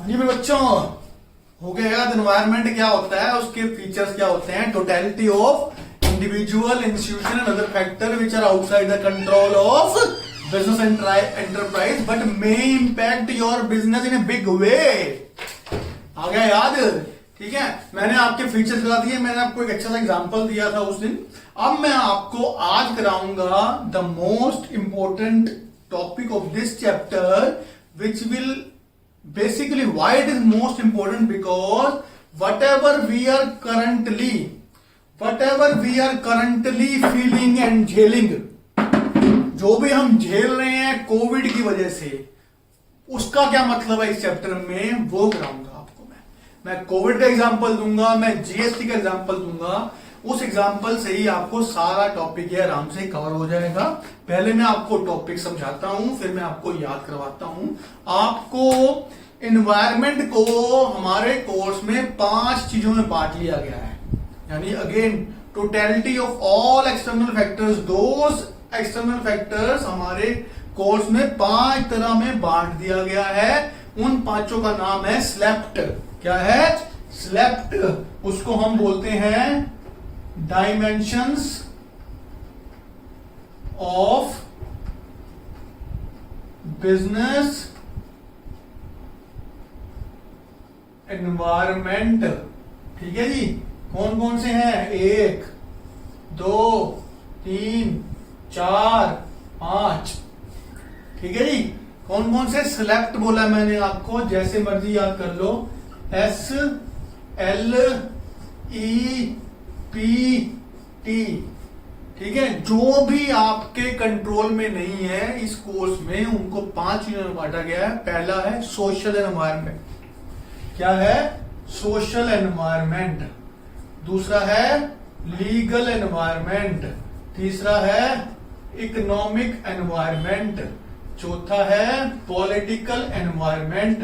जी मेरे बच्चों, हो गया याद एनवायरनमेंट क्या होता है, उसके फीचर्स क्या होते हैं। Totality of individual, institution and other factor which are outside the control of business enterprise but may impact your business in a big way. आ गया याद? ठीक है, मैंने आपके फीचर्स बता दिए, मैंने आपको एक अच्छा सा एग्जांपल दिया था उस दिन। अब मैं आपको आज कराऊंगा the most important topic of this chapter which will basically why it is most important, because whatever we are currently feeling and झेलिंग, जो भी हम झेल रहे हैं कोविड की वजह से, उसका क्या मतलब है इस चैप्टर में वो कराऊंगा आपको। मैं कोविड का एग्जांपल दूंगा, मैं जीएसटी का एग्जांपल दूंगा। उस एग्जांपल से ही आपको सारा टॉपिक ये आराम से कवर हो जाएगा। पहले मैं आपको टॉपिक समझाता हूं, फिर मैं आपको याद करवाता हूं। आपको एनवायरनमेंट को हमारे कोर्स में 5 चीजों में बांट लिया गया है, यानी again totality of all external factors, those external factors हमारे कोर्स में 5 तरह में बांट दिया गया है। उन 5 का नाम है स्लेप्ट। क्या है? स्लेप्ट। उसको हम बोलते हैं डायमेंशंस ऑफ बिजनेस एनवायरमेंट। ठीक है जी, कौन कौन से हैं? 1 2 3 4 5। ठीक है जी, कौन कौन से सेलेक्ट बोला मैंने आपको, जैसे मर्जी याद कर लो। S L E P T। ठीक है, जो भी आपके कंट्रोल में नहीं है इस कोर्स में, उनको 5 चीजों में बांटा गया है। पहला है सोशल एनवायरनमेंट। क्या है? Social environment. दूसरा है लीगल एनवायरनमेंट। तीसरा है इकोनॉमिक एनवायरनमेंट। चौथा है पॉलिटिकल एनवायरनमेंट।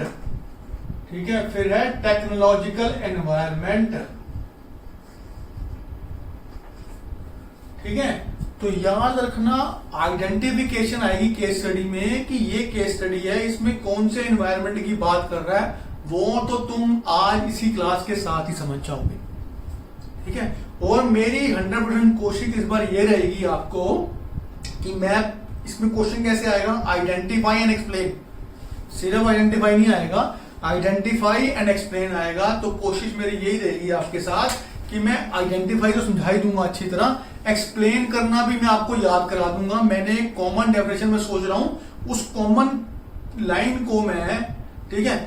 ठीक है, फिर है टेक्नोलॉजिकल एनवायरनमेंट। ठीक है, तो याद रखना, आइडेंटिफिकेशन आएगी केस स्टडी में कि ये केस स्टडी है, इसमें कौन से एनवायरनमेंट की बात कर रहा है, वो तो तुम आज इसी क्लास के साथ ही समझ जाओगे। ठीक है, और मेरी 100% कोशिश इस बार ये रहेगी आपको कि मैं इसमें क्वेश्चन कैसे आएगा, आइडेंटिफाई एंड एक्सप्लेन। सिर्फ आइडेंटिफाई नहीं आएगा, आइडेंटिफाई एंड एक्सप्लेन आएगा। तो कोशिश मेरी यही रहेगी आपके साथ कि मैं आइडेंटिफाई तो समझा ही दूंगा अच्छी तरह, एक्सप्लेन करना भी मैं आपको याद करा दूंगा। मैंने कॉमन डेफिनेशन में सोच रहा हूं, उस कॉमन लाइन को मैं, ठीक है,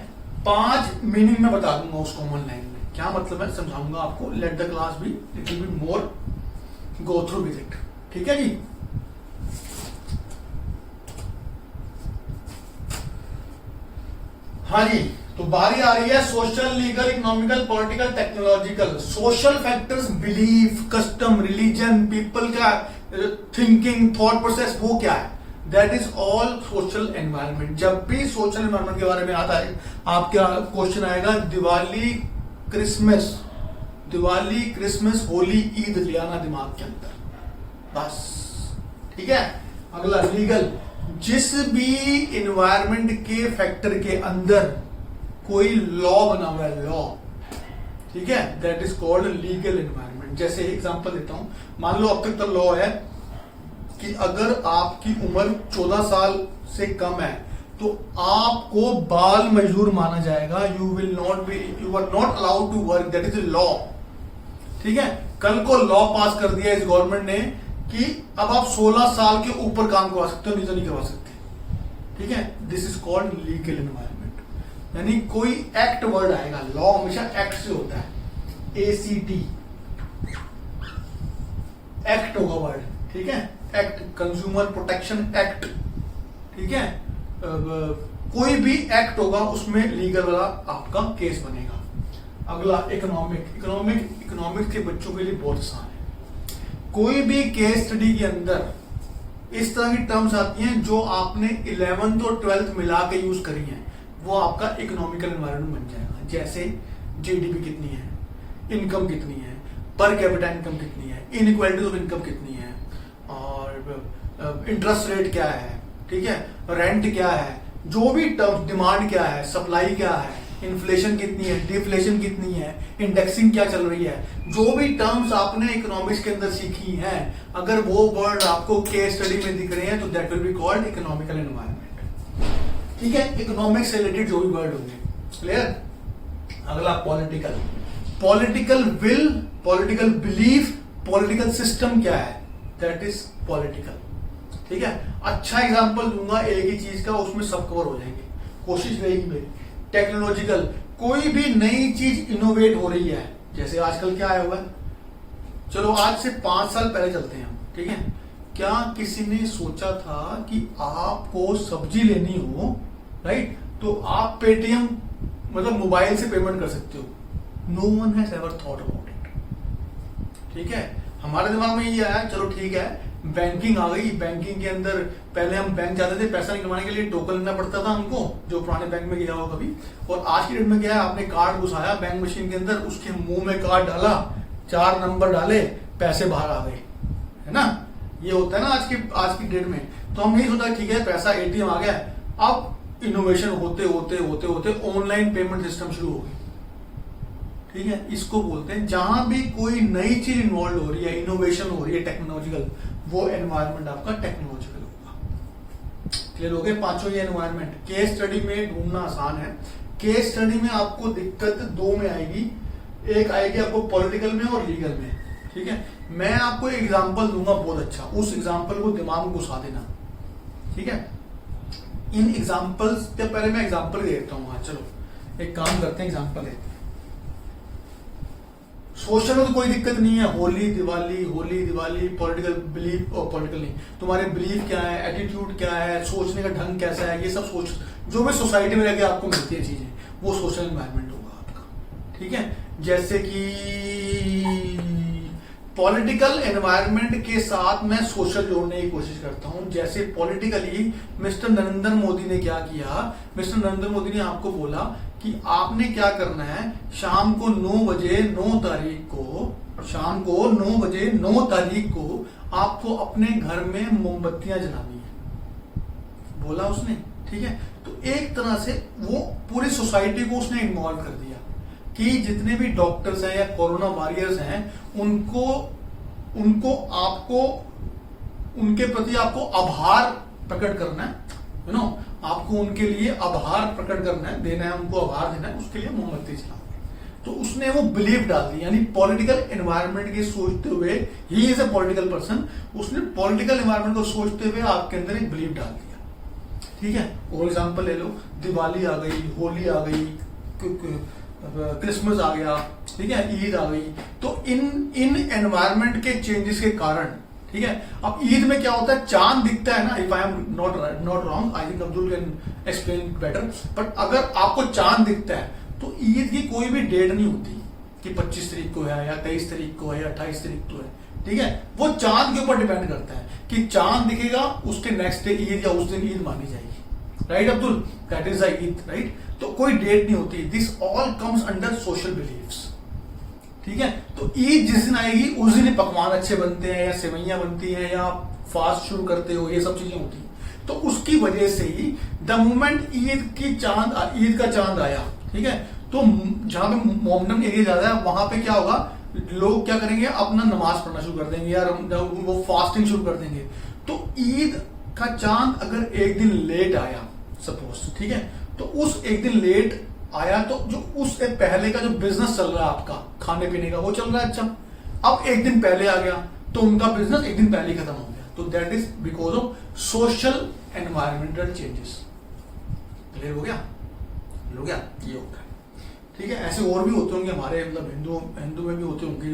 5 मीनिंग में बता दूंगा उस कॉमन लाइन में क्या मतलब है, समझाऊंगा आपको। Let the class be little bit more go through with it. ठीक है जी, हाँ जी, तो बारी आ रही है social, legal, economical, political, technological. Social factors, belief, custom, religion, people का थिंकिंग, थॉट प्रोसेस, वो क्या है? That is all social environment. जब भी सोशल एनवायरनमेंट के बारे में आता है, आपका क्वेश्चन आएगा दिवाली क्रिसमस होली ईद, ले आना दिमाग के अंदर बस। ठीक है, अगला लीगल, जिस भी एनवायरनमेंट के फैक्टर के अंदर कोई लॉ बना हुआ है, लॉ, ठीक है, that is called legal environment. जैसे एग्जांपल देता हूं, मान लो अब तक तो लॉ है कि अगर आपकी उम्र 14 साल से कम है तो आपको बाल मजदूर माना जाएगा। You are not allowed to work, that is a law. ठीक है, कल को लॉ पास कर दिया इस गवर्नमेंट ने कि अब आप 16 साल के ऊपर काम करवा सकते हो, नहीं तो नहीं करवा सकते। ठीक है, this is called legal environment. यानी कोई एक्ट वर्ड आएगा, लॉ हमेशा एक्ट से होता है, ACT, एक्ट होगा वर्ड। ठीक है, एक्ट, कंज्यूमर प्रोटेक्शन एक्ट। ठीक है, कोई भी एक्ट होगा उसमें लीगल वाला आपका केस बनेगा। अगला इकोनॉमिक के बच्चों के लिए बहुत आसान है। कोई भी केस स्टडी के अंदर इस तरह की टर्म्स आती हैं जो आपने 11th और 12th मिला के यूज करी हैं, वो आपका इकोनॉमिकल एनवायरनमेंट बन जाएगा। जैसे जीडीपी कितनी है, इनकम कितनी है, पर कैपिटा इनकम कितनी है, इनइक्वालिटी ऑफ इनकम कितनी है, और इंटरेस्ट रेट क्या है, ठीक है, रेंट क्या है, जो भी टर्म्स, डिमांड क्या है, सप्लाई क्या है, इन्फ्लेशन कितनी है, डिफ्लेशन कितनी है, इंडेक्सिंग क्या चल रही है, जो भी टर्म्स आपने इकोनॉमिक्स के अंदर सीखी हैं, अगर वो वर्ड आपको केस स्टडी में दिख रहे हैं तो that will be called economical environment. ठीक है, इकोनॉमिक्स से रिलेटेड जो भी वर्ड होंगे। क्लियर? अगला political, political will, political belief, political system क्या है, दैट इज पॉलिटिकल। ठीक है, अच्छा एग्जांपल दूंगा एक ही चीज का, उसमें सब कवर हो जाएंगे, कोशिश रहेगी मेरी। टेक्नोलॉजिकल, कोई भी नई चीज इनोवेट हो रही है, जैसे आजकल क्या आया हुआ है, चलो आज से 5 साल पहले चलते हैं हम। ठीक है, क्या किसी ने सोचा था कि आपको सब्जी लेनी हो, राइट, तो आप पेटीएम मतलब मोबाइल से पेमेंट कर सकते हो? No one has ever thought about it. ठीक है, हमारे दिमाग में ये आया, चलो ठीक है, बैंकिंग आ गई। बैंकिंग के अंदर पहले हम बैंक जाते थे पैसा निकलवाने के लिए, टोकन लेना पड़ता था हमको, जो पुराने बैंक में गया हो कभी। और आज की डेट में क्या है, आपने कार्ड घुसाया बैंक मशीन के अंदर, उसके मुंह में कार्ड डाला, 4 नंबर डाले, पैसे बाहर आ गए, है ना? ये होता है ना आज की डेट में। तो हम नहीं सोचा ठीक है पैसा एटीएम आ गया। अब इनोवेशन होते होते होते होते ऑनलाइन पेमेंट सिस्टम शुरू हो गई। ठीक है, इसको बोलते हैं जहां भी कोई नई चीज इन्वॉल्व हो रही है, इनोवेशन हो रही है टेक्नोलॉजिकल, वो एनवायरनमेंट आपका टेक्नोलॉजिकल होगा। क्लियर हो गए पांचों ये एनवायरनमेंट। केस स्टडी में ढूंढना आसान है। केस स्टडी में आपको दिक्कत 2 में आएगी, एक आएगी आपको पॉलिटिकल में और लीगल में। ठीक है, मैं आपको एग्जाम्पल दूंगा बहुत अच्छा, उस एग्जाम्पल को दिमाग में घुसा देना। ठीक है, इन एग्जाम्पल्स के पहले मैं एग्जाम्पल देता हूं। हाँ चलो एक काम करते हैं, एग्जाम्पल लेते हैं। सोशल में तो कोई दिक्कत नहीं है, होली दिवाली, पॉलिटिकल बिलीफ और पॉलिटिकल नहीं, तुम्हारे बिलीफ क्या है, एटीट्यूड क्या है, सोचने का ढंग कैसा है, ये सब सोच जो भी सोसाइटी में रहकर आपको मिलती है चीजें, वो सोशल एनवायरनमेंट होगा आपका। ठीक है, जैसे कि पॉलिटिकल एनवायरनमेंट के साथ मैं सोशल जोड़ने की कोशिश करता हूं। जैसे पॉलिटिकली मिस्टर नरेंद्र मोदी ने क्या किया, मिस्टर नरेंद्र मोदी ने आपको बोला कि आपने क्या करना है, शाम को 9 बजे 9 तारीख को आपको अपने घर में मोमबत्तियां जलानी है, बोला उसने। ठीक है, तो एक तरह से वो पूरी सोसाइटी को उसने इन्वॉल्व कर दिया कि जितने भी डॉक्टर्स हैं या कोरोना वॉरियर्स हैं, उनको आपको उनके प्रति आपको आभार प्रकट करना है, यू नो, आपको उनके लिए आभार प्रकट करना है, देना है, उनको आभार देना है, उसके लिए मोमबत्ती जलाओ। तो उसने वो बिलीफ डाल दी, यानी पॉलिटिकल एनवायरनमेंट की सोचते हुए, he is a political person, उसने पॉलिटिकल एनवायरनमेंट को सोचते हुए आपके अंदर एक बिलीफ डाल दिया। ठीक है, और एग्जाम्पल ले लो, दिवाली आ गई, होली आ गई, क्रिसमस आ गया, ठीक है, ईद आ गई। तो इन एनवायरनमेंट के चेंजेस के कारण, ठीक है, अब ईद में क्या होता है, चांद दिखता है ना, if I am not wrong, I think Abdul can explain better, but अगर आपको चांद दिखता है तो ईद की कोई भी डेट नहीं होती कि 25 तारीख को है या 23 तारीख को है या 28 तारीख को है। ठीक है, वो चांद के ऊपर डिपेंड करता है कि चांद दिखेगा उसके नेक्स्ट डे ईद या उस दिन ईद मानी जाएगी। Right Abdul, that is the Eid, right. तो कोई डेट नहीं होती, this all comes under social beliefs. ठीक है, तो ईद जिस दिन आएगी उस दिन पकवान अच्छे बनते हैं या सेवैयां बनती हैं या फास्ट शुरू करते हो, ये सब चीजें होती हैं। तो उसकी वजह से ही द मोमेंट ईद का चांद आया, ठीक है, तो जहां पे मोमडम एरिया ज्यादा है वहां पे क्या होगा, लोग क्या करेंगे, अपना नमाज पढ़ना शुरू कर देंगे या वो फास्टिंग शुरू कर देंगे। तो ईद का चांद अगर एक दिन लेट आया सपोज, ठीक है, तो उस एक दिन लेट आया तो जो उससे पहले का जो बिजनेस चल रहा है आपका खाने पीने का वो चल रहा है अच्छा, अब एक दिन पहले आ गया तो उनका बिजनेस एक दिन पहले खत्म हो गया। तो that is because of social environmental changes. Clear हो गया? ये होता है। ठीक है, ऐसे और भी होते होंगे हमारे, मतलब हिंदू में भी होते होंगे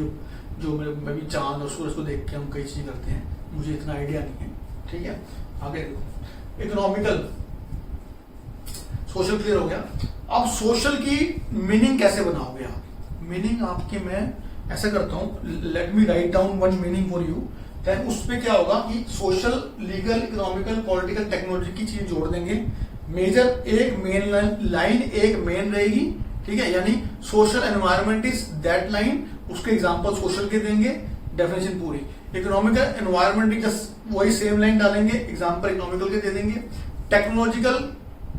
जो मैं भी चांद और सूरज को देख के हम कई चीजें करते हैं, मुझे इतना आइडिया नहीं है। ठीक है, आगे देखो, इकोनॉमिकल, सोशल क्लियर हो गया। अब सोशल की मीनिंग कैसे बनाओगे आप? मीनिंग आपकी मैं ऐसा करता हूं, let me write down one meaning for you, then उस पे क्या होगा कि social, legal, economical, political, technology की चीज जोड़ देंगे। मेजर एक मेन लाइन एक मेन रहेगी, ठीक है, यानी social environment is that line, उसके एग्जांपल सोशल के देंगे, डेफिनेशन पूरी। इकोनॉमिकल एनवायरनमेंट जस्ट वही सेम लाइन डालेंगे, एग्जांपल इकोनॉमिकल के दे देंगे। टेक्नोलॉजिकल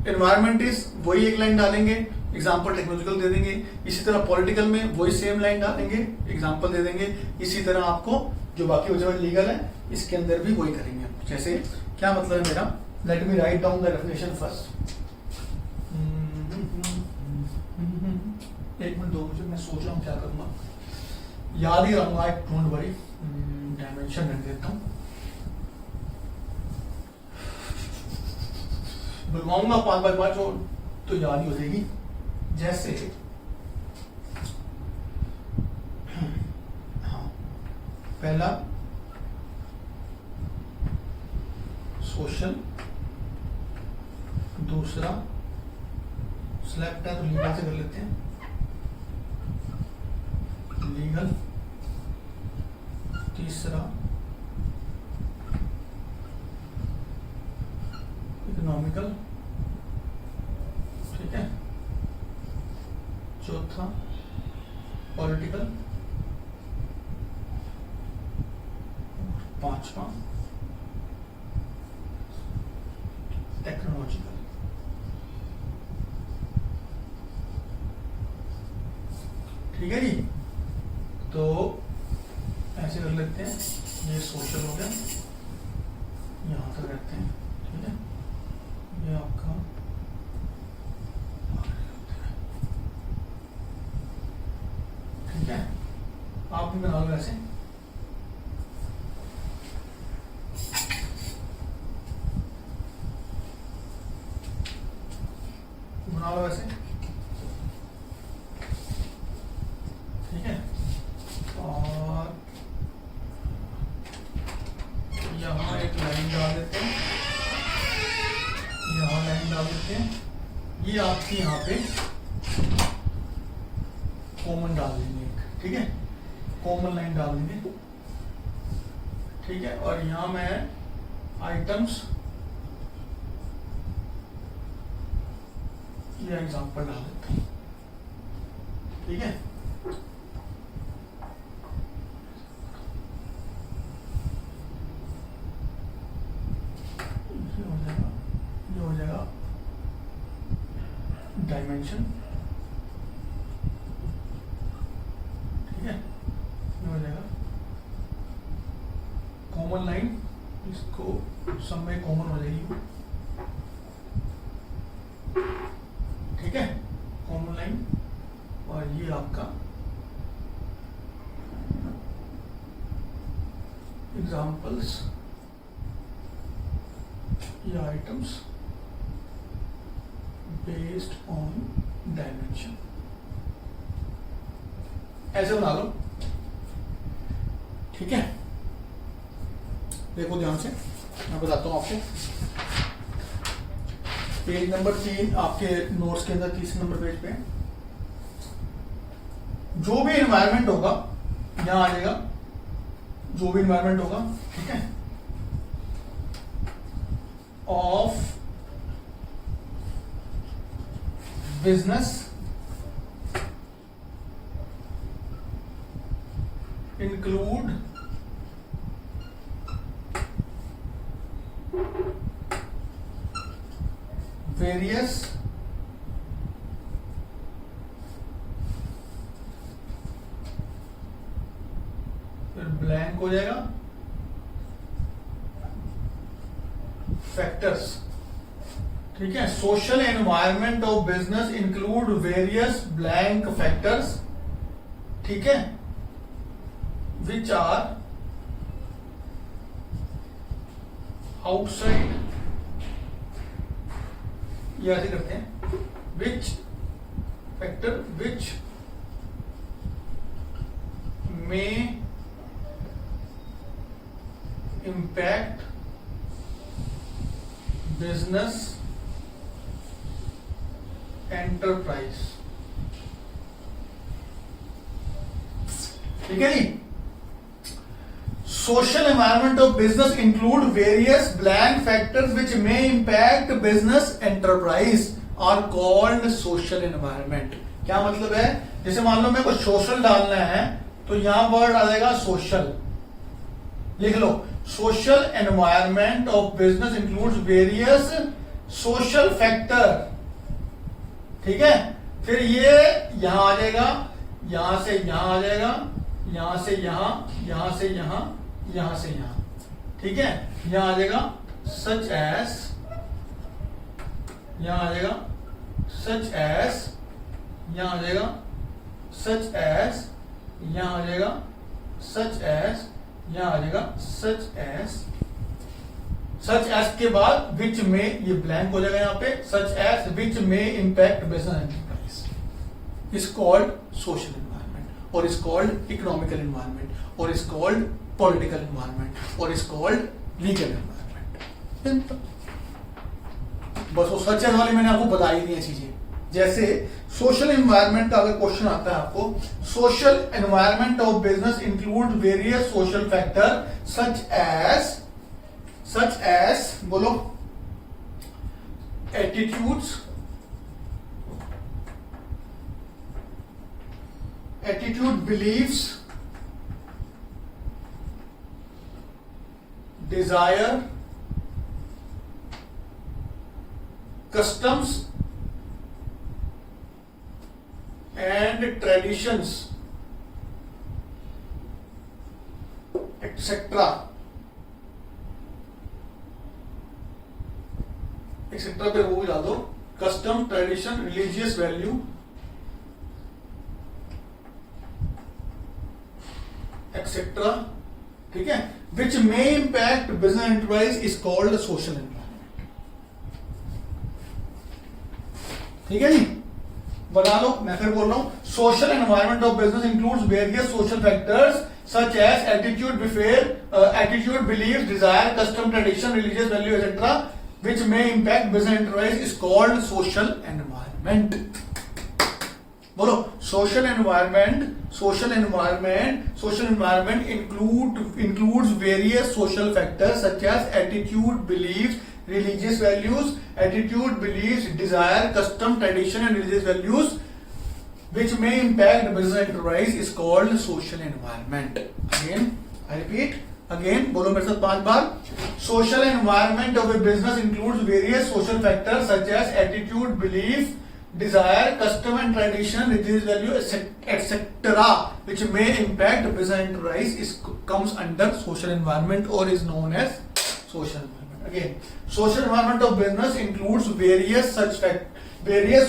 एनवायरनमेंट इज वही एक लाइन डालेंगे, एग्जाम्पल टेक्नोलॉजिकल दे देंगे। इसी तरह पॉलिटिकल में वही सेम लाइन डालेंगे, एग्जाम्पल दे देंगे। इसी तरह आपको जो बाकी बचे हुए लीगल है इसके अंदर भी वही करेंगे। जैसे क्या मतलब है मेरा, late me write down the definition first. एक मिनट दो मुझे, मैं सोच रहा हूँ क्या करूंगा, याद ही रहूंगा, डोंट वरी। डायमेंशन रख देता हूँ, बुलवाऊंगा 5 बार 5 तो याद ही हो जाएगी। जैसे हाँ, पहला सोशल, दूसरा सिलेक्ट है तो लीगल से कर लेते हैं, लीगल, तीसरा इकोनॉमिकल, ठीक है, चौथा पॉलिटिकल, पांचवा टेक्नोलॉजिकल। ठीक है जी, तो ऐसे कर लेते हैं, ये सोशल हो गया, यहां तक रखते हैं, ठीक है, ये आपका ठीक है। आप भी बना लो ऐसे, बना लो ऐसे, ठीक है। और यहाँ एक लाइन डाल देते हैं, यहाँ लाइन डाल देते हैं, ये आपकी यहाँ पे कॉमन डाल देंगे एक, ठीक है, कॉमन लाइन डाल देंगे, ठीक है। और यहाँ मैं आइटम्स या एग्जाम्पल डाल देता हूँ, ठीक है। ये हो जाएगा डायमेंशन, ठीक है, ये हो जाएगा कॉमन लाइन, इसको सब में कॉमन हो जाएगी, ठीक है, कॉमन लाइन। और ये आपका एग्जाम्पल्स या आइटम्स बेस्ड ऑन डायमेंशन, ऐसे बना लो, ठीक है। देखो ध्यान से, मैं बताता हूं आपको। पेज नंबर 3 आपके नोट्स के अंदर, तीसरे नंबर पेज पे जो भी एनवायरनमेंट होगा यहां आ जाएगा, जो भी एनवायरनमेंट होगा, ठीक है, ऑफ बिजनेस इंक्लूड वेरियस फिर ब्लैंक हो जाएगा फैक्टर्स, ठीक है। Social environment of business include various blank factors, ठीक है, विच आर आउटसाइड, ये ऐसे करते हैं, which factor which may impact business enterprise, ठीक है जी। Social environment of business include various blank factors which may impact business enterprise are called social environment. क्या मतलब है, जैसे मान लो मेरे को सोशल डालना है तो यहां वर्ड आ जाएगा सोशल, लिख लो, social environment of business includes various social factor, ठीक है। फिर ये यहां आ जाएगा, यहां से यहां आ जाएगा, यहां से यहां, यहां से यहां, यहां से यहां, ठीक है। यहां आ जाएगा सच एस, यहां आ जाएगा सच एस, यहां आ जाएगा सच एस, यहां आ जाएगा सच एस, यहां आ जाएगा सच एस। सच एस के बाद विच में, ये ब्लैंक हो जाएगा यहां पे, सच एस विच में impact business enterprise is called social environment, और इज कॉल्ड इकोनॉमिकल एनवायरनमेंट, और इज कॉल्ड पॉलिटिकल एनवायरनमेंट, और इज कॉल्ड लीगल एनवायरनमेंट। बस वो सच एस वाली मैंने आपको बता ही दी चीजें। जैसे सोशल एनवायरनमेंट का अगर क्वेश्चन आता है आपको, social environment of business include various social factor such as बोलो attitudes, beliefs, desire, customs and traditions etc पे वो भी डाल दो, custom, tradition, religious value, etcetera, ठीक है, which may impact business enterprise is called social environment. ठीक है जी, बना लो। मैं फिर बोल रहा हूं, social environment of business includes various social factors such as attitude, belief, desire, custom, tradition, religious value etcetera which may impact business enterprise is called social environment. बोलो, social environment includes various social factors such as attitude, beliefs, religious values, desire, custom, tradition and religious values which may impact business enterprise is called social environment. Again, I repeat. Again बोलो मेरे साथ 5 बार। Social environment of a business includes various social factors such as attitude, belief, desire, custom and tradition, religious value etcetera which may impact business enterprise is comes under social environment और is known as social environment. Again, social environment of business includes various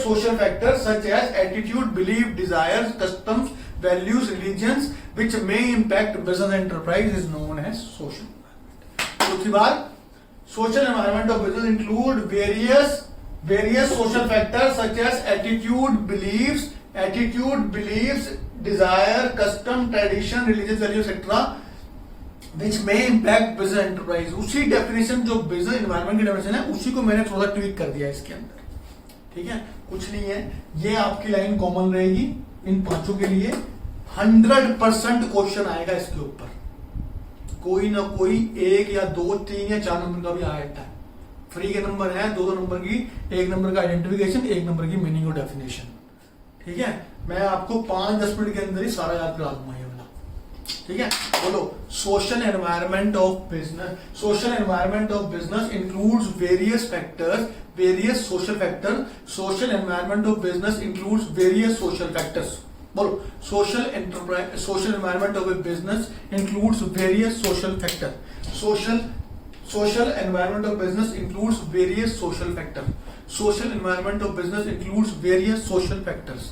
social factors such as attitude, belief, desire, customs, values, religions which may impact business enterprise is known as social environment. दूसरी बार, social environment of business include various social factors such as attitude, beliefs, desire, custom, tradition, religious values etc. which may impact business enterprise. उसी definition जो business environment की definition है उसी को मैंने थोड़ा tweak कर दिया इसके अंदर। ठीक है, कुछ नहीं है, ये आपकी लाइन कॉमन रहेगी इन पांचों के लिए। 100% क्वेश्चन आएगा इसके ऊपर, कोई ना कोई 1 या 2, 3 या 4 नंबर का भी आएगा। फ्री के नंबर है 2 नंबर की, 1 नंबर का आइडेंटिफिकेशन, 1 नंबर की मीनिंग और डेफिनेशन। ठीक है, मैं आपको 5-10 मिनट के अंदर ही सारा याद करा दूंगा ये वाला। ठीक है, बोलो, social environment of business includes various factors, social environment of business includes various social factors. बोलो, social environment of a business includes various social factor. Social environment of business includes various social factor. Social environment of business includes various social factors.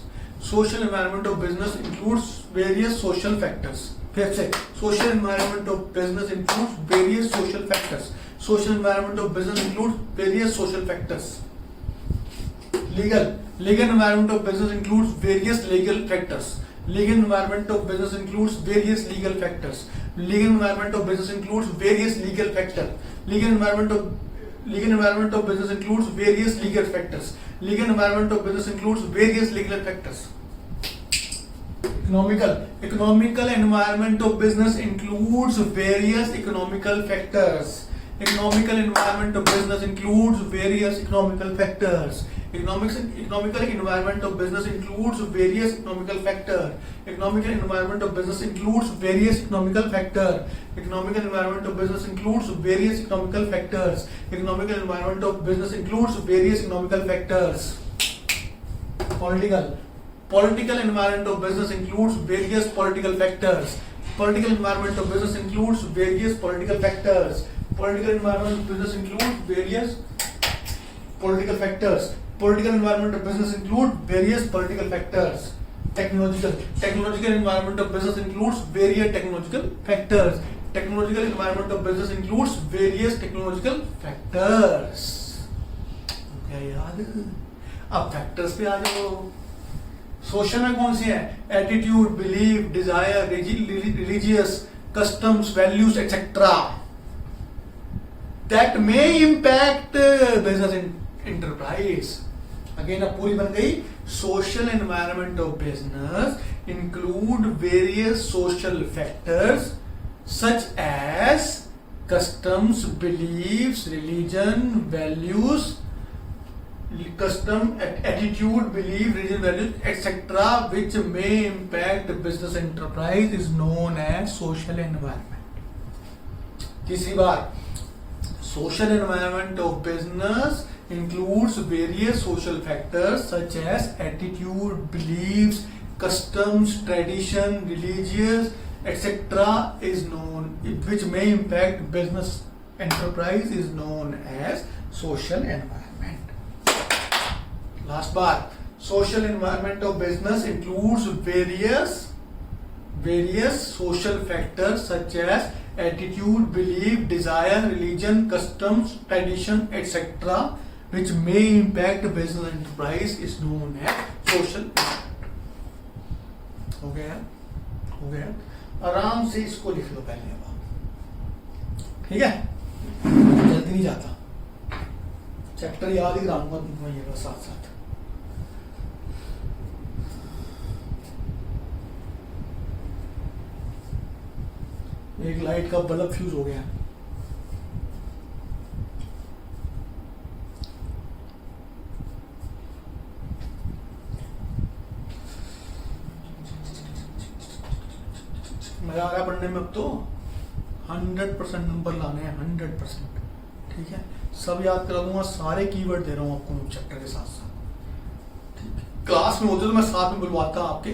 Social environment of business includes various social factors. फिर से, social environment of business includes various social factors. Social environment of business includes various social factors. Legal environment of business includes various legal factors. Legal environment of business includes various legal factors. Legal environment of business includes various legal factors. Legal environment of business includes various legal factors. Legal environment of business includes various legal factors. Economical environment of business includes various economical factors. Economical environment of business includes various economical factors. Economical environment of business includes various economical factors. Economical environment of business includes various economical factors. Economical environment of business includes various economical factors. Economical environment of business includes various economical factors. Political environment of business includes various political factors. Political environment of business includes various political factors. Political environment of business includes various political factors. Political environment of business include various political factors. Technological environment of business includes various technological factors. Technological environment of business includes various technological factors. क्या याद? अब factors पे आ जाओ. Social में कौन सी है? Attitude, belief, desire, religious, customs, values etcetera that may impact business enterprise. Again अब पूरी बन गई. Social environment of business include various social factors such as customs, beliefs, religion, values, custom, attitude, belief, religion, values, etc., which may impact business enterprise is known as social environment. तीसरी बार, social environment of business includes various social factors such as attitude, beliefs, customs, tradition, religious, etc., is known, which may impact business enterprise is known as social environment. Last bar, social environment of business includes various social factors such as attitude, belief, desire, religion, customs, tradition, etc., which may impact business enterprise is known as social environment. हो गया. आराम से इसको लिख लो पहले. अब ठीक है, जल्दी नहीं जाता. चैप्टर याद ही कराऊंगा तुमको ये साथ साथ. एक लाइट का बल्ब फ्यूज हो गया. मजा आ रहा है पढ़ने में. अब तो 100% नंबर लाने हैं. 100%. ठीक है, सब याद करा दूंगा. सारे कीवर्ड दे रहा हूं आपको चैप्टर के साथ साथ. ठीक है, क्लास में होते तो मैं साथ में बुलवाता आपके.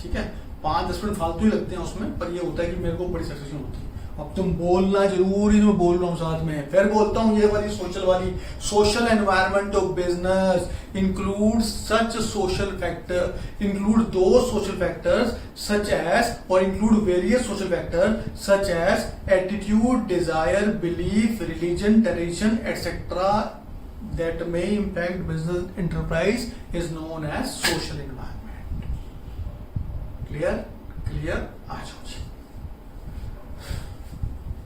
ठीक है, 5-10 मिनट फालतू ही लगते हैं उसमें, पर ये होता है कि मेरे को बड़ी सक्सेशन होती है. अब तुम बोलना जरूरी, मैं बोल रहा हूँ साथ में. फिर बोलता हूँ ये वाली social environment of business include such social factor, include दो सोशल फैक्टर्स सच एज, और include various social factor such as attitude, desire, belief, religion, tradition etcetera that may impact business enterprise is known as social environment. Clear. आ जाओ जी,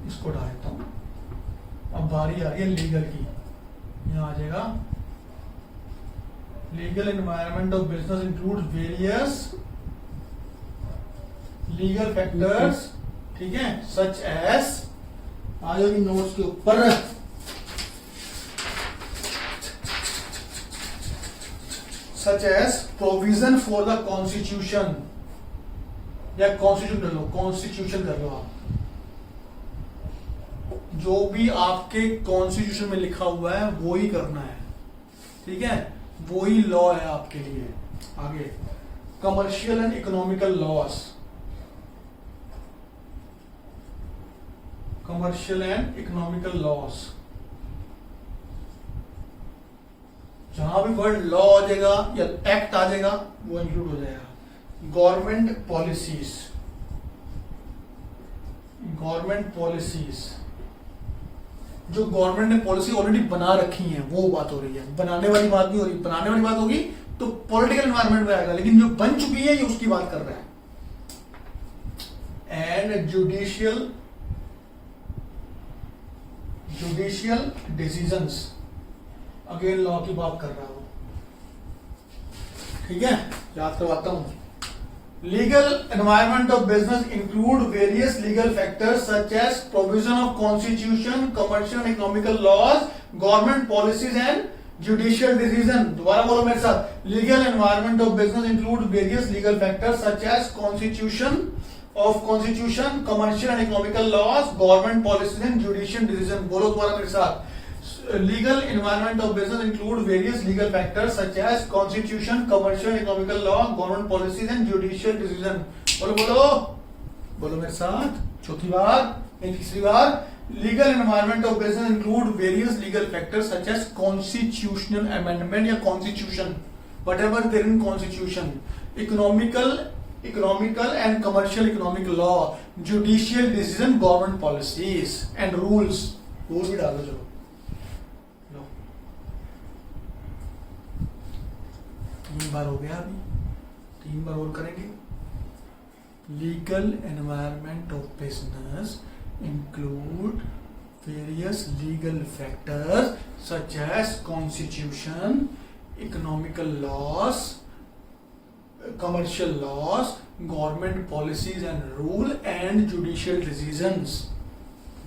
इसको डाल देता हूं. अब बारी आ रही है लीगल की. यहां आ जाएगा legal environment of business include various legal factors. ठीक है, सच एज, आ जाओ नोट्स के ऊपर. Such as provision for the constitution, या कॉन्स्टिट्यूशन कर लो आप. जो भी आपके कॉन्स्टिट्यूशन में लिखा हुआ है वो ही करना है. ठीक है, वो ही लॉ है आपके लिए. आगे commercial and economical loss. Commercial and economical loss, जहां भी वर्ड लॉ आ जाएगा या एक्ट आ जाएगा वो इंक्लूड हो जाएगा. गवर्नमेंट पॉलिसीज, जो गवर्नमेंट ने पॉलिसी ऑलरेडी बना रखी है वो बात हो रही है. बनाने वाली बात नहीं हो रही. बनाने वाली बात होगी तो पॉलिटिकल एनवायरनमेंट में आएगा, लेकिन जो बन चुकी है ये उसकी बात कर रहा है. And judicial decisions, again law की बात कर रहा हूं. ठीक है, याद करवाता हूं. Legal environment of business include various legal factors such as provision of constitution, commercial and economical laws, government policies and judicial decision. दोबारा बोलो मेरे साथ. Legal environment of business include various legal factors such as constitution, commercial and economical laws, government policies and judicial decision. बोलो दोबारा मेरे साथ. Legal environment of business include various legal factors such as constitution, commercial, economical law, government policies and judicial decision. बोलो बोलो बोलो मेरे साथ, चौथी बार या तीसरी बार. Legal environment of business include various legal factors such as constitutional amendment या constitution, whatever there in constitution, economical and commercial economic law, judicial decision, government policies and rules. Rule भी डालो चलो. लो 3 बार हो गया, अभी 3 बार और करेंगे. Legal environment of business include various legal factors such as constitution, economical laws, commercial laws, government policies and rule and judicial decisions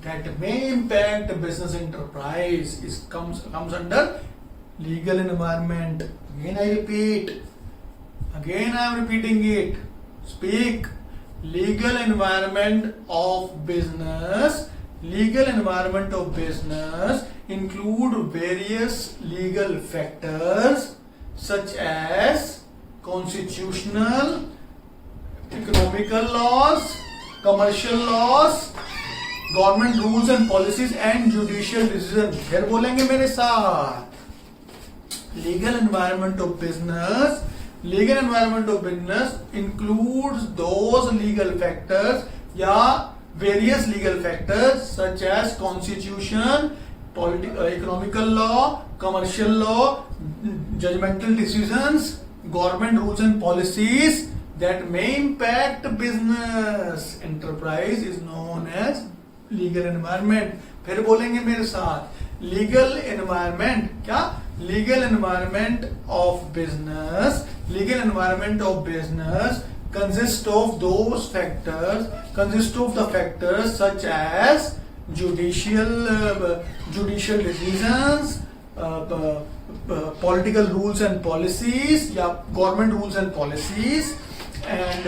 that may impact business enterprise comes under legal environment. Again I repeat, again I am repeating it. Speak. Legal environment of business. Legal environment of business include various legal factors such as constitutional, economical laws, commercial laws, government rules and policies and judicial decisions. फिर बोलेंगे मेरे साथ. Legal environment of business. Legal environment of business includes those legal factors या various legal factors such as constitution, economical law, commercial law, judgmental decisions, government rules and policies that may impact business enterprise is known as legal environment. फिर बोलेंगे मेरे साथ. Legal environment क्या? Legal environment of business. Legal environment of business consists of those factors, consists of the factors such as judicial decisions, political rules and policies या government rules and policies and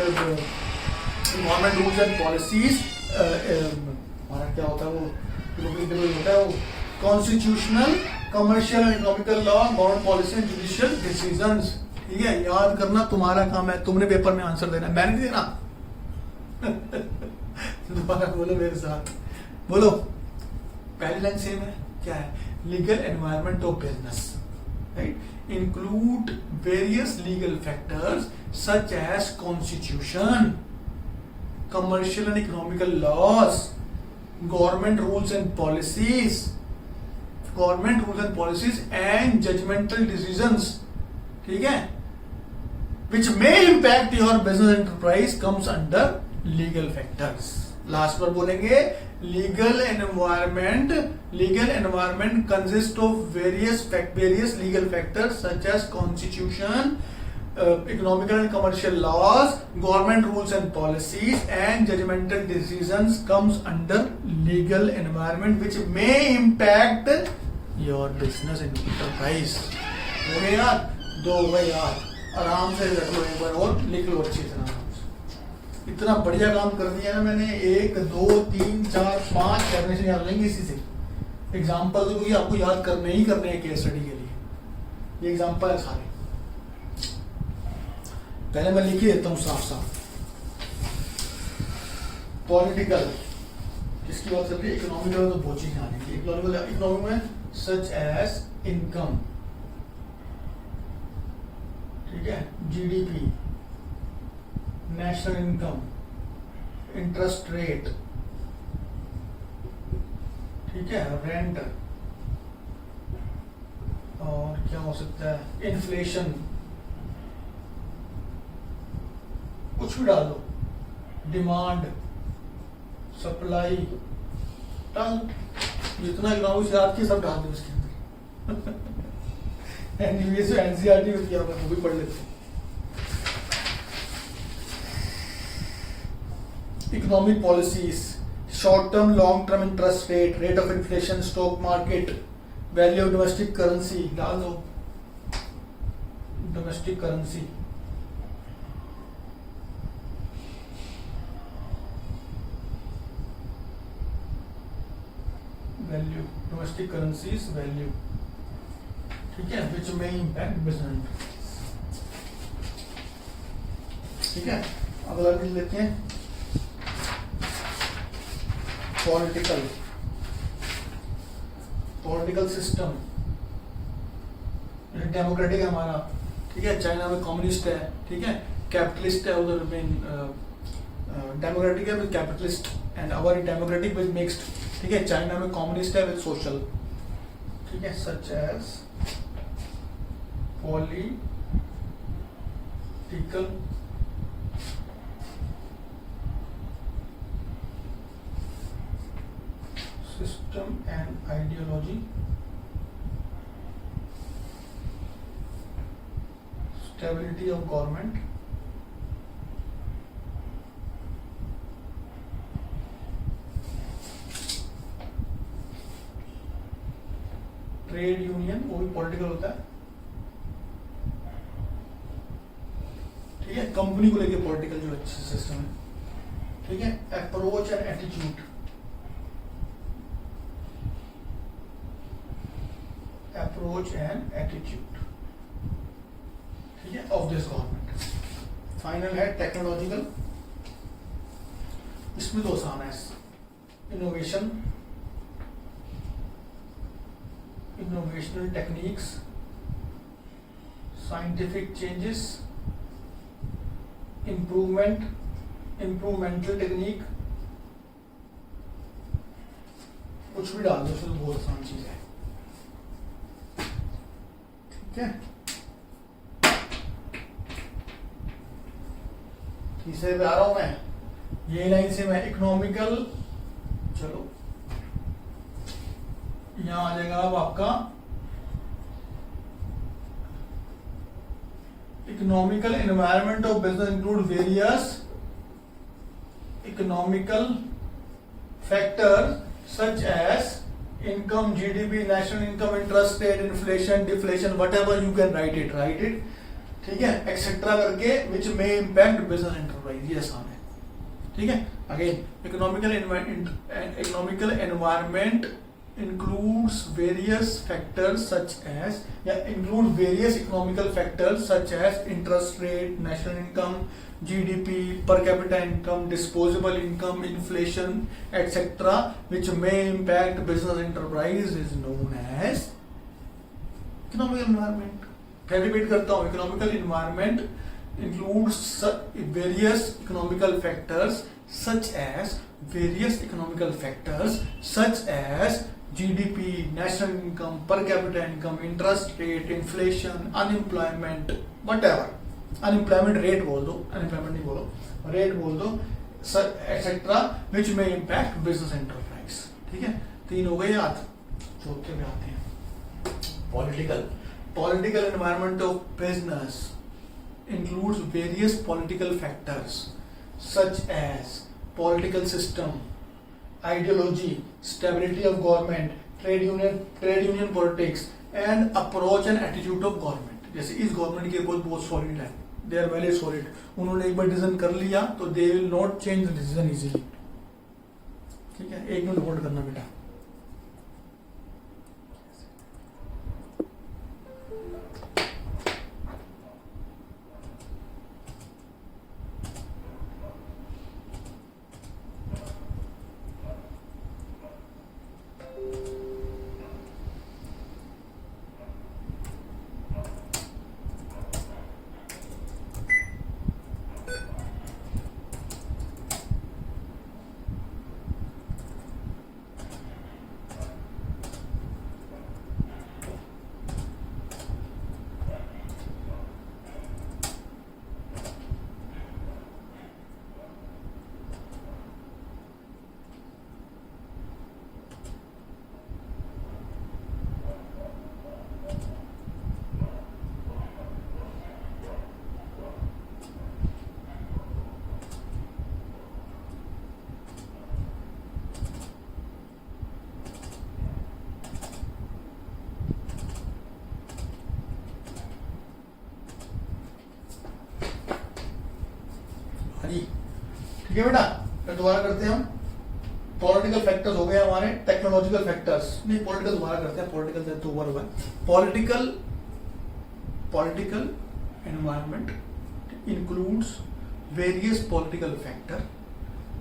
government rules and policies. हमारा क्या होता है वो constitutional, commercial and economical law, government policy and judicial decisions. ठीक है, याद करना तुम्हारा काम है, तुमने पेपर में आंसर देना, मैंने नहीं देना. दोबारा बोलो मेरे साथ, बोलो. पहली लाइन सेम है, क्या है? Legal environment of business, right, include various legal factors such as constitution, commercial and economical laws, government rules and policies and judgmental decisions. ठीक है, which may impact your business enterprise comes under legal factors. Last पर बोलेंगे legal environment consists of various legal factors such as constitution, economical and commercial laws, government rules and policies and judgmental decisions comes under legal environment which may impact your business enterprise. हो गए यार? 2 हो गए यार. आराम से रख लो, एक बार और लिख लो अच्छी तरह. इतना बढ़िया काम कर दिया ना मैंने. 1 2 3 4 5 डेफिनेशन याद रहेंगे इसी से. एग्जाम्पल तो आपको याद करने ही करने हैं केस स्टडी के लिए. ये एग्जाम्पल है सारे. पहले मैं लिख ही देता हूं साफ साफ. पॉलिटिकल किसकी बात चल रही है? इकोनॉमिकल तो बहुत चीजें आने की. इकोनॉमिक में सच एज इनकम, ठीक है, GDP, national income, interest rate, ठीक है, रेंट, और क्या हो सकता है? इन्फ्लेशन, कुछ भी डाल दो, डिमांड, सप्लाई, जितना इकोनॉमिक्स याद की सब डाल दो इसके अंदर. एनईवीएस एनसीईआरटी होती है, वो भी पढ़ लेते हैं. Economic policies, short term long term interest rate, rate of inflation, stock market, value of domestic currency, डाल दो domestic currency, value domestic currencies value, ठीक है, विच मे इम्पैक्ट बिजनेस। ठीक है, अगला लिख लेते हैं पॉलिटिकल सिस्टम। डेमोक्रेटिक है हमारा, ठीक है, चाइना में कम्युनिस्ट है, ठीक है, कैपिटलिस्ट है उधर में, डेमोक्रेटिक है with capitalist and our democratic with mixed, ठीक है, चाइना में कम्युनिस्ट है विद सोशल, ठीक है, such as political system and ideology, stability of government, trade union, वो भी पॉलिटिकल होता है, ठीक है, कंपनी को लेके पॉलिटिकल जो अच्छे सिस्टम है, ठीक है, approach and attitude, approach and attitude, ठीक है, of this government। फाइनल है टेक्नोलॉजिकल, इसमें दो आसान है, innovation, innovational techniques, scientific changes, improvemental technique, कुछ भी डाल दो, तो बहुत आसान चीज है, ठीक है। तीसरे पे आ रहा हूं मैं, ये लाइन से मैं इकोनॉमिकल, चलो यहां आ जाएगा अब आपका economical environment of business include various economical factor such as income, GDP, national income, interest rate, inflation, deflation, whatever you can write it, ठीक है, एक्सेट्रा करके which may impact business enterprise, ये आसान है, ठीक है। Again economical environment includes various factors such as, include various economical factors such as interest rate, national income, GDP, per capita income, disposable income, inflation, etc., which may impact business enterprise is known as economic environment। फिर repeat करता हूँ, economical environment includes various economical factors such as GDP, national income, per capita income, interest rate, inflation, unemployment, whatever, unemployment rate बोल दो, unemployment नहीं बोलो, rate बोल दो, etc., which may impact business enterprise, ठीक है। तीन हो गए याद, चौथे में आते हैं political environment of business includes various political factors such as political system, ideology, stability of government, trade union politics, and approach and attitude of government। जैसे इस गवर्नमेंट की अप्रोच बहुत सॉलिड है, दे आर वेरी सॉलिड, उन्होंने एक बार decision कर लिया तो they will not change the decision easily, ठीक है। एक मिनट होल्ड करना बेटा। ठीक है बेटा, फिर दोबारा करते हैं हम। पॉलिटिकल फैक्टर्स हो गए हमारे, टेक्नोलॉजिकल फैक्टर्स नहीं, पॉलिटिकल दोबारा करते हैं, पॉलिटिकल तो ओवर हुआ है। Political environment includes various political factors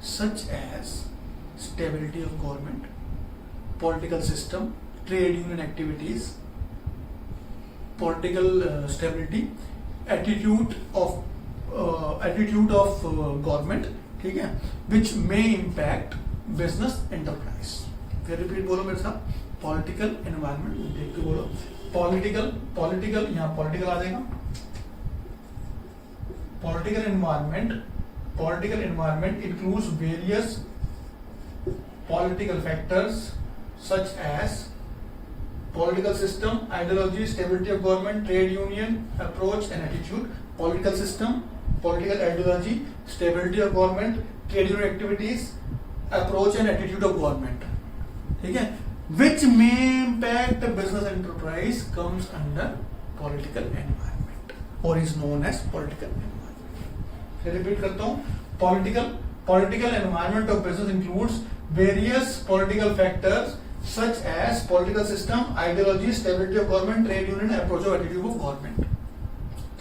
such as stability of government, political system, trade union activities, political stability, attitude of government, ठीक है, which may impact business enterprise। फिर रिपीट बोलो मेरे साथ, पॉलिटिकल एनवायरमेंट, देख के बोलो, पॉलिटिकल यहाँ पॉलिटिकल आ जाएगा, political environment includes various political factors such as political system, ideology, stability of government, trade union, approach and attitude, political system, political ideology, stability of government, trade union activities, approach and attitude of government, ठीक है, which may impact business enterprise comes under political environment or is known as political environment। Repeat करता हूं, political environment of business includes various political factors such as political system, ideology, stability of government, trade union, approach और attitude of government.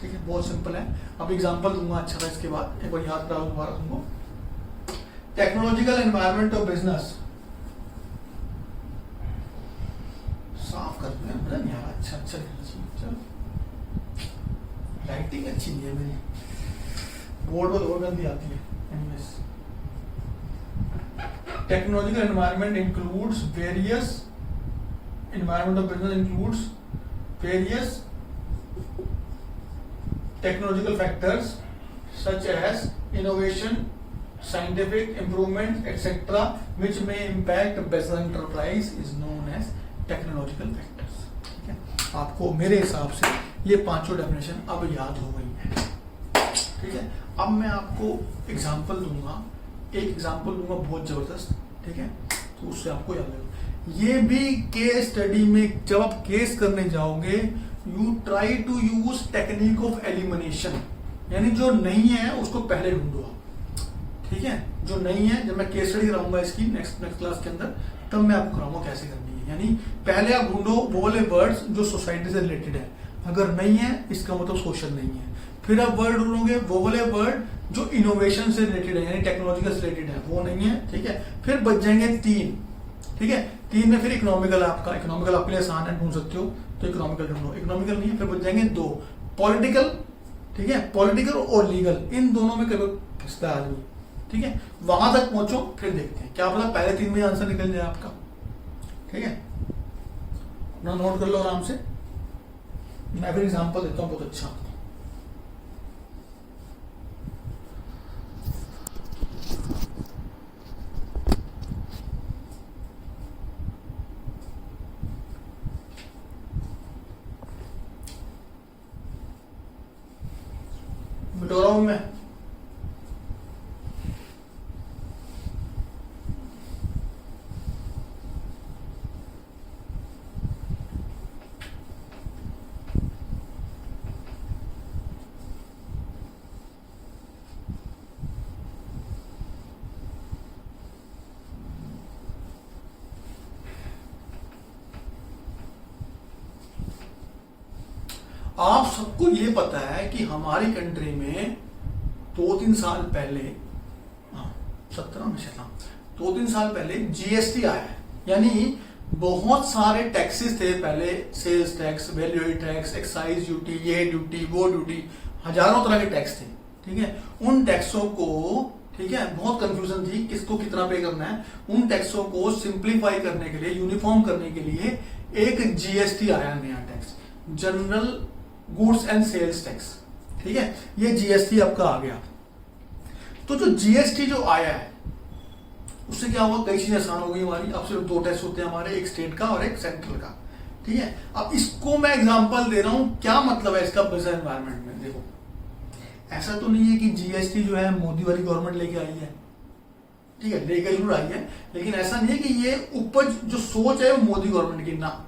ठीक है, बहुत simple है। अब example दूंगा अच्छा था, इसके बाद एक बार याद कराओ दोबारा तुमको। टेक्नोलॉजिकल एनवायरमेंट ऑफ बिजनेस, साफ कर दो यार, अच्छा अच्छा चलो, राइटिंग अच्छी नहीं है मेरी, बोर्ड पर और गंदी आती है। Technological environment includes various, environment of business includes various technological factors such as innovation, scientific improvement etcetera which may impact business enterprise is known as technological factors. ठीक है, आपको मेरे हिसाब से ये पांचों डेफिनेशन अब याद हो गई है। ठीक है, अब मैं आपको एग्जाम्पल दूंगा, एक एग्जाम्पल दूंगा बहुत जबरदस्त, ठीक है, तो उससे आपको याद रहेगा। ये भी केस स्टडी में जब आप केस करने जाओगे, you try to use technique of elimination, यानी जो नहीं है उसको पहले ढूंढो आप। ठीक है, जो नहीं है, जब मैं केस स्टडी कराऊंगा इसकी नेक्स्ट क्लास के अंदर, तब मैं आपको कराऊंगा कैसे करनी है। यानी पहले आप ढूंढो वो वाले वर्ड्स जो सोसाइटी से रिलेटेड है, अगर नहीं है इसका मतलब सोशल नहीं है। फिर आप वर्ड ढूंढोगे वो वाले वर्ड जो इनोवेशन से रिलेटेड है, यानी टेक्नोलॉजिकल से रिलेटेड है, वो नहीं है। ठीक है, फिर बच जाएंगे 3। ठीक है, 3 में फिर इकोनॉमिकल, आपका इकोनॉमिकल आपके लिए आसान है, ढूंढ सकते हो, तो इकोनॉमिकल ढूंढो। इकोनॉमिकल नहीं है, फिर बच जाएंगे 2 पॉलिटिकल। ठीक है, पॉलिटिकल और लीगल, इन दोनों में कभी फंसता है आदमी। ठीक है, वहां तक पहुंचो, फिर देखते हैं, क्या पता पहले 3 में आंसर निकल जाए आपका। ठीक है, अपना नोट कर लो आराम से, मैं फिर एग्जाम्पल देता हूं बहुत अच्छा। मिटोरा हूं मैं, आप सबको ये पता है कि हमारी कंट्री में 2-3 साल पहले, 17 में चला, 2-3 साल पहले जीएसटी आया है। यानी बहुत सारे टैक्सेस थे पहले, sales tax, value added tax, excise duty, ये ड्यूटी, वो ड्यूटी, हजारों तरह के टैक्स थे। ठीक है, उन टैक्सों को, ठीक है, बहुत कंफ्यूजन थी किसको कितना पे करना है। उन टैक्सों को सिंप्लीफाई करने के लिए, यूनिफॉर्म करने के लिए एक जीएसटी आया, नया tax, general goods and sales tax. ठीक है, ये जीएसटी आपका आ गया। तो जो जीएसटी जो आया है उससे क्या हुआ, कई चीजें आसान हो गई हमारी। अब सिर्फ 2 टैक्स होते हैं हमारे, एक स्टेट का और एक सेंट्रल का। ठीक है, अब इसको मैं एग्जांपल दे रहा हूं, क्या मतलब है इसका बिजनेस एनवायरनमेंट में। देखो, ऐसा तो नहीं है कि जीएसटी जो है मोदी वाली गवर्नमेंट लेके आई है। ठीक है, लेके जरूर आई है, लेकिन ऐसा नहीं है कि ये उपज जो सोच है वो मोदी गवर्नमेंट की, ना।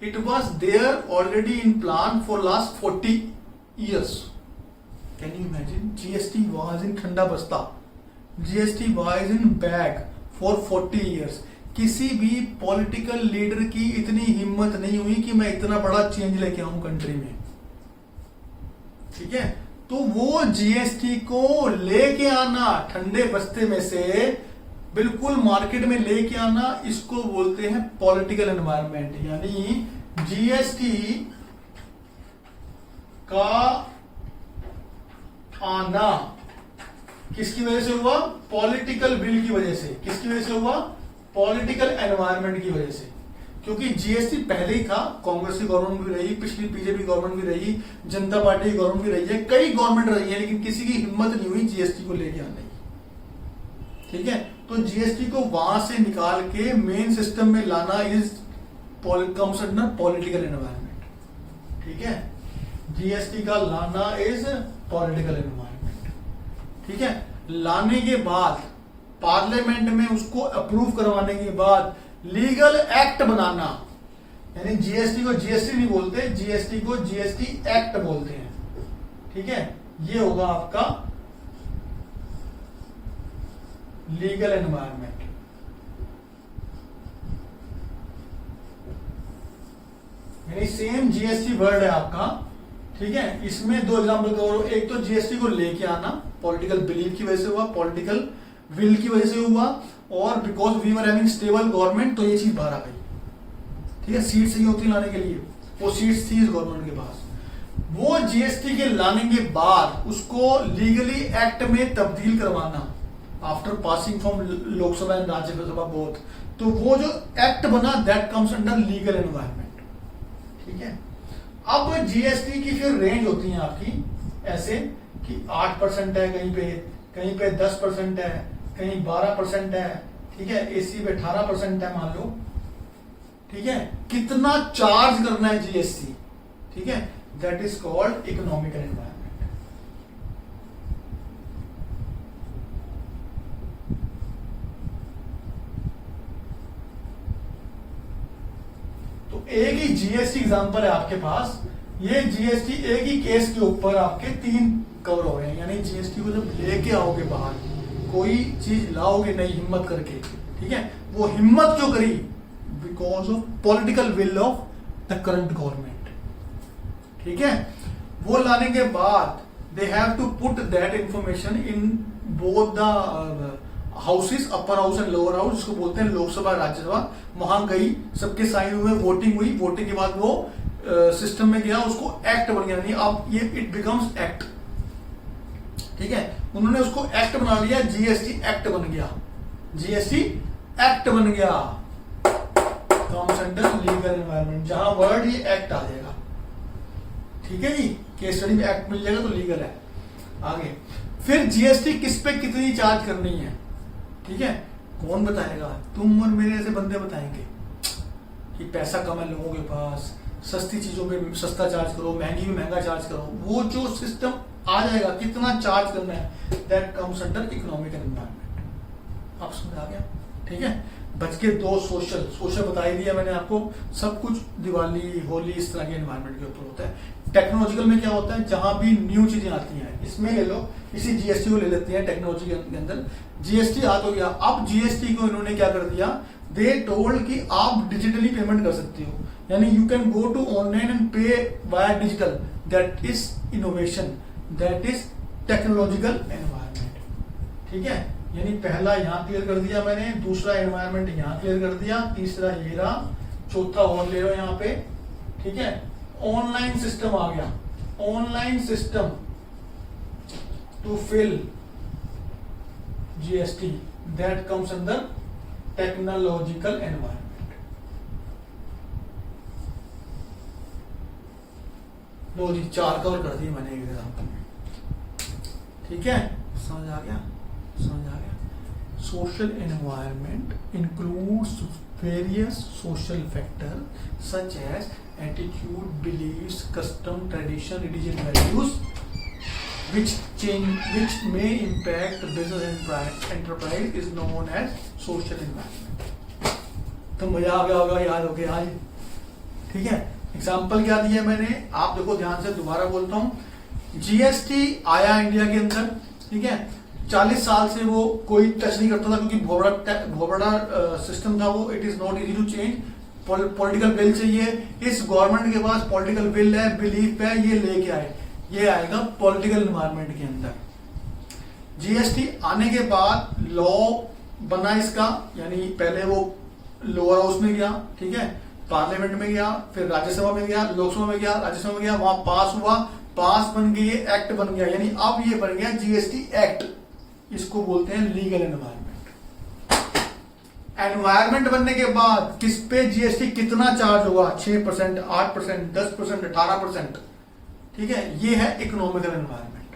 It was there already in plan for last 40 years. Can you imagine? GST was in Thanda Basta. GST was in bag for 40 years। किसी भी पॉलिटिकल लीडर की इतनी हिम्मत नहीं हुई कि मैं इतना बड़ा चेंज लेके आऊं कंट्री में, ठीक है। तो वो जीएसटी को लेके आना ठंडे बस्ते में से बिल्कुल मार्केट में लेके आना, इसको बोलते हैं पॉलिटिकल एनवायरनमेंट। यानी जीएसटी का आना किसकी वजह से हुआ? पॉलिटिकल विल की वजह से। किसकी वजह से हुआ? पॉलिटिकल एनवायरनमेंट की वजह से। क्योंकि जीएसटी पहले ही था, कांग्रेस की गवर्नमेंट भी रही, पिछली बीजेपी गवर्नमेंट भी रही, जनता पार्टी की गवर्नमेंट भी रही है, कई गवर्नमेंट रही है, लेकिन किसी की हिम्मत नहीं हुई जीएसटी को लेके आने की, ठीक है। तो जीएसटी को वहां से निकाल के मेन सिस्टम में लाना is comes under political environment, ठीक है। जीएसटी का लाना इज पॉलिटिकल एनवायरनमेंट, ठीक है। लाने के बाद पार्लियामेंट में उसको अप्रूव करवाने के बाद लीगल एक्ट बनाना, यानी जीएसटी को जीएसटी नहीं बोलते, जीएसटी को जीएसटी एक्ट बोलते हैं, ठीक है। ये होगा आपका लीगल एनवायरनमेंट। यानी सेम जीएसटी वर्ड है आपका, ठीक है। इसमें दो एग्जांपल करो, एक तो जीएसटी को लेके आना पॉलिटिकल बिलीव की वजह से हुआ, पॉलिटिकल विल की वजह से हुआ, और because we were having stable government, तो ये चीज बाहर आ गई, ठीक है। सीट सही होती लाने के लिए, वो सीट्स थी इस गवर्नमेंट के पास। वो जीएसटी के लाने के बाद उसको लीगली एक्ट में तब्दील करवाना after passing from Lok Sabha and Rajya Sabha both, तो वो जो एक्ट बना that comes under legal environment, ठीक है। अब जीएसटी की फिर रेंज होती है आपकी ऐसे कि 8% है, कहीं पे 10% है, कहीं 12% है, ठीक है। एसी पे 18% है मान लो, ठीक है। कितना चार्ज करना है जीएसटी, ठीक है, that is called economical environment. तो एक ही जीएसटी एग्जांपल है आपके पास, ये जीएसटी एक ही केस के ऊपर आपके 3 कवर हो रहे हैं। यानी जीएसटी को जब लेके आओगे बाहर, कोई चीज लाओगे नहीं हिम्मत करके, ठीक है, वो हिम्मत जो करी because of political will of the current government, ठीक है। वो लाने के बाद they have to put that information in both the houses, upper house and lower house, जिसको बोलते हैं लोकसभा राज्यसभा। वहां गई, सबके साइन हुए, वोटिंग हुई, वोटिंग के बाद वो सिस्टम में गया, उसको एक्ट बन गया। नहीं, अब ये इट बिकम्स एक्ट, ठीक है। उन्होंने उसको एक्ट बना लिया, जीएसटी एक्ट बन गया, जीएसटी एक्ट बन गया, कम्स अंडर लीगल एनवायरनमेंट, जहां वर्ड ये एक्ट आ जाएगा, ठीक है जी। केस स्टडी में एक्ट मिल जाएगा तो लीगल है। आगे फिर जीएसटी किस पे कितनी चार्ज करनी है, ठीक है, कौन बताएगा? तुम और मेरे ऐसे बंदे बताएंगे कि पैसा कम है लोगों के पास, सस्ती चीजों पे सस्ता चार्ज करो, महंगी में महंगा चार्ज करो। वो जो सिस्टम आ जाएगा कितना चार्ज करना है, that comes under economical environment. आप समझ आ गया, ठीक है। बच के 2 सोशल बता ही दिया मैंने आपको, सब कुछ दिवाली होली इस तरह के एनवायरनमेंट के ऊपर होता है। टेक्नोलॉजिकल में क्या होता है, जहां भी न्यू चीजें आती हैं, इसमें ले लो, इसी जीएसटी को ले लेते हैं, टेक्नोलॉजी के अंदर जीएसटी आ तो गया। अब जीएसटी को इन्होंने क्या कर दिया, दे टोल्ड कि आप डिजिटली पेमेंट कर सकते हो, यानी you can go to online and pay via digital, that is innovation, that is technological environment, ठीक है। यानी पहला यहां क्लियर कर दिया मैंने, दूसरा एनवायरनमेंट यहां क्लियर कर दिया, तीसरा ये रहा, चौथा और ले लो यहां पे, ठीक है। ऑनलाइन सिस्टम आ गया, online system to fill GST, that comes under technological environment. लो जी, 4 कवर कर दिए मैंने एक एग्जाम्पल में, ठीक है। समझ आ गया, समझ आ गया। Social environment includes various social factor such as attitude, beliefs, custom, tradition, religion, values which may impact business and enterprise is known as social environment। तो मजा आ गया होगा, याद हो गया आज, ठीक है। एग्जाम्पल क्या दिया मैंने, आप देखो ध्यान से, दोबारा बोलता हूं। जीएसटी आया इंडिया के अंदर, ठीक है। 40 साल से वो कोई टच नहीं करता था, क्योंकि भोबड़ा सिस्टम था वो, it is not easy to change. Political will चाहिए, इस गवर्नमेंट के पास पॉलिटिकल विल है, बिलीफ है, ये लेके आए, ये आएगा पॉलिटिकल एनवायरनमेंट के अंदर। जीएसटी आने के बाद लॉ बना इसका, यानी पहले वो लोअर हाउस में गया, ठीक है, पार्लियामेंट में गया, फिर राज्यसभा में गया, लोकसभा में गया, राज्यसभा में गया, वहां पास हुआ, पास बन गई, एक्ट बन गया, यानी अब ये बन गया जीएसटी एक्ट। इसको बोलते हैं लीगल एनवायरनमेंट। एनवायरनमेंट बनने के बाद किस पे जीएसटी कितना चार्ज होगा, 6%, 8%, 10%, 18%, ठीक है, ये है इकोनॉमिकल एनवायरनमेंट।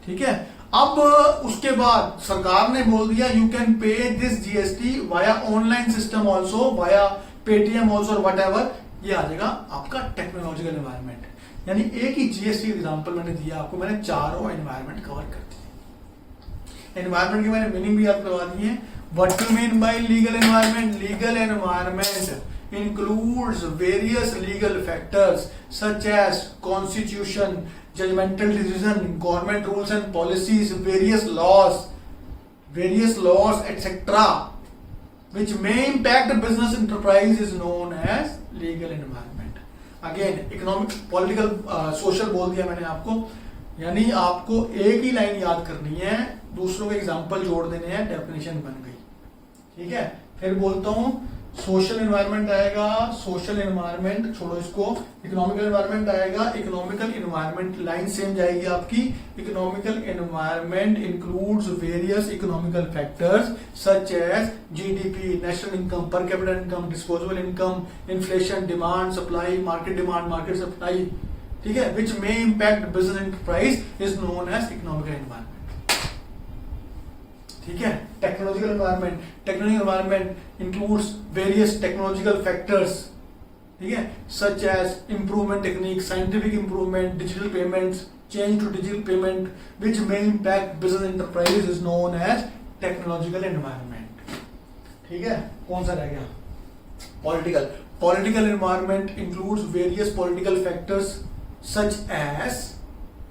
ठीक है, अब उसके बाद सरकार ने बोल दिया you can pay this GST via online system also, via Paytm also, what ever, ये आ जाएगा आपका टेक्नोलॉजिकल एनवायरनमेंट। यानी एक ही जीएसटी एग्जांपल मैंने दिया आपको, मैंने चारों एनवायरनमेंट कवर कर दिए। एनवायरनमेंट की मैंने मीनिंग भी आपको करवा दी है। What do mean by legal environment? Legal environment includes various legal factors such as constitution, judgmental decision, government rules and policies, various laws etc. which may impact business enterprise is known as legal environment. Again economic, political, social बोल दिया मैंने आपको, यानी आपको एक ही line याद करनी है, दूसरों के एग्जाम्पल जोड़ देने हैं, डेफिनेशन बन गई। ठीक है, फिर बोलता हूं सोशल एनवायरनमेंट आएगा, सोशल एनवायरनमेंट छोड़ो इसको, इकोनॉमिकल एनवायरनमेंट आएगा। इकोनॉमिकल एनवायरनमेंट लाइन सेम जाएगी आपकी। Economical environment includes various economical factors such as GDP, national income, per capita income, disposable income, inflation, demand supply, market demand, market supply, ठीक है, which may impact business enterprise is known as economical environment. ठीक है, technological environment, technological environment includes various technological factors, ठीक है, such as improvement technique, scientific improvement, digital payments, change to digital payment which may impact business enterprise is known as technological environment. ठीक है, कौन सा रह गया? Political. Political environment includes various political factors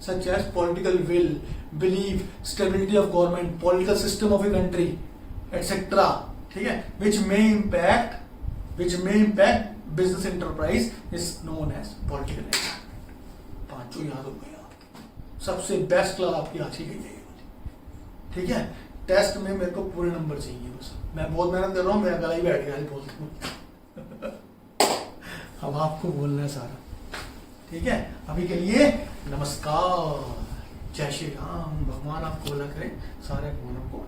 such as political will, belief, stability of government, political system of a country, etc. ठीक है, which may impact business enterprise is known as political environment। पांचों याद हो गया, सबसे best class आपकी आज ही गई है। ठीक है, टेस्ट में मेरे को पूरे नंबर चाहिए, बस मैं बहुत मेहनत कर रहा हूँ, मेरा गला ही बैठ गया बोलते हूँ। अब आपको बोलना है सारा। ठीक है, अभी के लिए नमस्कार, जय श्री राम, भगवान आपको भला करे, सारे भगवानों को